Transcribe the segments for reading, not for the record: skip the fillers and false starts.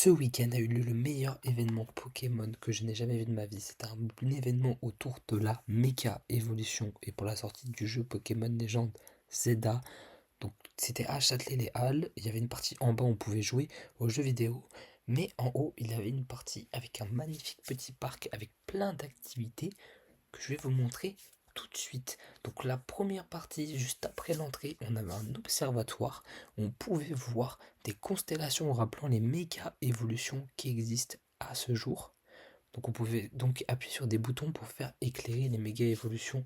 Ce week-end a eu lieu le meilleur événement Pokémon que je n'ai jamais vu de ma vie. C'était un événement autour de la méga évolution et pour la sortie du jeu Pokémon Legend Zelda. Donc c'était à Châtelet-les-Halles. Il y avait une partie en bas où on pouvait jouer aux jeux vidéo. Mais en haut, il y avait une partie avec un magnifique petit parc avec plein d'activités que je vais vous montrer tout de suite. Donc la première partie, juste après l'entrée, on avait un observatoire. On pouvait voir des constellations rappelant les méga évolutions qui existent à ce jour. Donc on pouvait donc appuyer sur des boutons pour faire éclairer les méga évolutions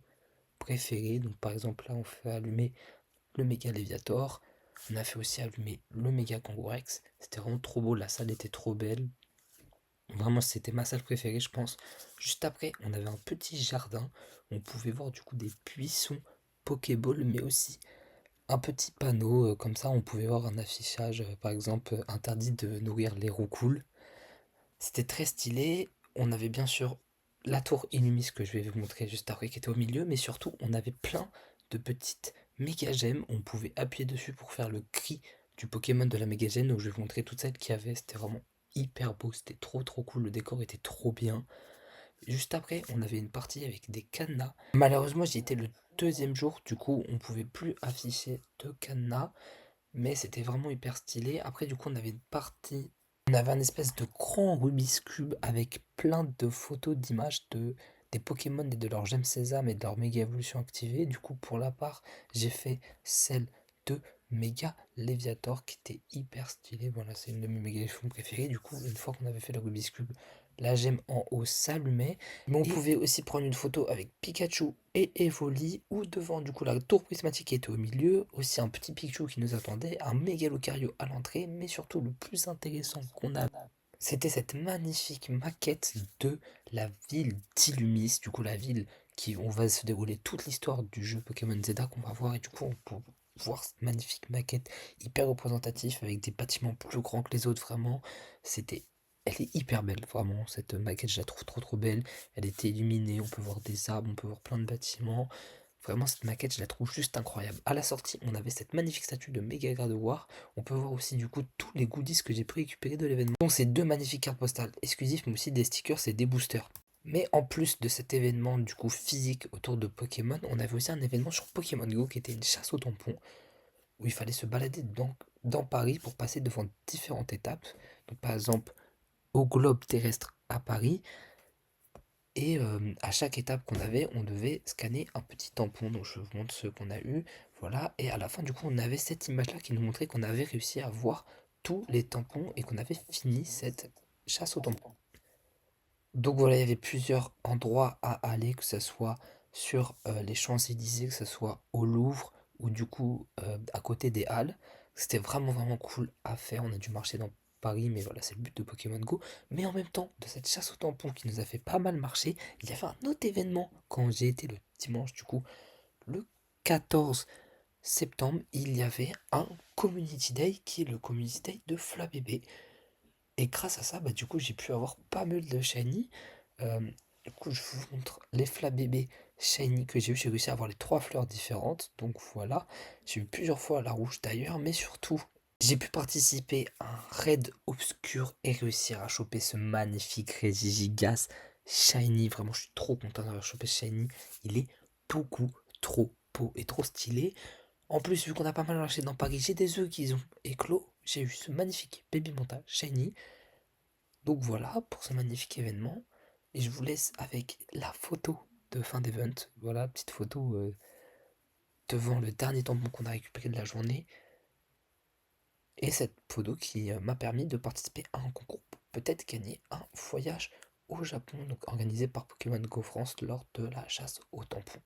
préférées. Donc par exemple là on fait allumer le méga Léviator. On a fait aussi allumer le méga Kangourex. C'était vraiment trop beau, la salle était trop belle. Vraiment, c'était ma salle préférée, je pense. Juste après, on avait un petit jardin. On pouvait voir du coup des buissons Pokéball, mais aussi un petit panneau. Comme ça, on pouvait voir un affichage, par exemple, interdit de nourrir les roucoules. C'était très stylé. On avait bien sûr la tour Illumis que je vais vous montrer juste après, qui était au milieu, mais surtout, on avait plein de petites méga gemmes. On pouvait appuyer dessus pour faire le cri du Pokémon de la méga gemme. Donc, je vais vous montrer toutes celles qu'il y avait. C'était vraiment hyper beau, c'était trop cool, le décor était trop bien. Juste après, on avait une partie avec des cadenas. Malheureusement, j'y étais le deuxième jour, du coup, on pouvait plus afficher de cadenas, mais c'était vraiment hyper stylé. Après, du coup, on avait une partie, on avait un espèce de grand Rubik's Cube avec plein de photos d'images des Pokémon et de leur gemme sésame et de leur méga évolution activée. Du coup, pour la part, j'ai fait celle de Méga Léviator qui était hyper stylée. Voilà, c'est une de mes méga évolutions préférées. Du coup, une fois qu'on avait fait le Rubik's Cube, la gemme en haut s'allumait. Mais on pouvait aussi prendre une photo avec Pikachu et Evoli, ou devant du coup la tour prismatique qui était au milieu, aussi un petit Pikachu qui nous attendait, un méga Lucario à l'entrée, mais surtout le plus intéressant qu'on a, c'était cette magnifique maquette de la ville d'Illumis, du coup la ville qui on va se dérouler toute l'histoire du jeu Pokémon Zelda qu'on va voir, et du coup on peut voir cette magnifique maquette hyper représentative avec des bâtiments plus grands que les autres, vraiment c'était, elle est hyper belle, vraiment cette maquette je la trouve trop belle. Elle était illuminée, on peut voir des arbres, on peut voir plein de bâtiments. Vraiment, cette maquette, je la trouve juste incroyable. À la sortie, on avait cette magnifique statue de Mega Gardevoir. On peut voir aussi du coup tous les goodies que j'ai pu récupérer de l'événement. Donc ces deux magnifiques cartes postales exclusives, mais aussi des stickers et des boosters. Mais en plus de cet événement du coup physique autour de Pokémon, on avait aussi un événement sur Pokémon Go qui était une chasse au tampon, où il fallait se balader dans Paris pour passer devant différentes étapes. Donc par exemple, au globe terrestre à Paris, et à chaque étape qu'on avait, on devait scanner un petit tampon. Donc je vous montre ce qu'on a eu. Voilà. Et à la fin, du coup, on avait cette image-là qui nous montrait qu'on avait réussi à voir tous les tampons et qu'on avait fini cette chasse aux tampons. Donc voilà, il y avait plusieurs endroits à aller, que ce soit sur les Champs-Élysées, que ce soit au Louvre ou du coup à côté des Halles. C'était vraiment cool à faire. On a dû marcher dans Paris, mais voilà, c'est le but de Pokémon Go. Mais en même temps, de cette chasse aux tampons qui nous a fait pas mal marcher, il y avait un autre événement quand j'ai été le dimanche, du coup, le 14 septembre, il y avait un Community Day qui est le Community Day de Flabébé. Et grâce à ça, bah, du coup, j'ai pu avoir pas mal de shiny. Euh, du coup, je vous montre les bébés shiny que j'ai eu. J'ai réussi à avoir les trois fleurs différentes. Donc voilà, j'ai eu plusieurs fois la rouge d'ailleurs, mais surtout, j'ai pu participer à un raid obscur et réussir à choper ce magnifique Regigigas shiny. Vraiment, je suis trop content d'avoir chopé ce shiny. Il est beaucoup trop beau et trop stylé. En plus, vu qu'on a pas mal marché dans Paris, j'ai des œufs qui ont éclos. J'ai eu ce magnifique baby montage shiny. Donc voilà pour ce magnifique événement. Et je vous laisse avec la photo de fin d'event. Voilà, petite photo devant le dernier tampon qu'on a récupéré de la journée. Et cette photo qui m'a permis de participer à un concours pour peut-être gagner un voyage au Japon, donc organisé par Pokémon Go France lors de la chasse au tampon.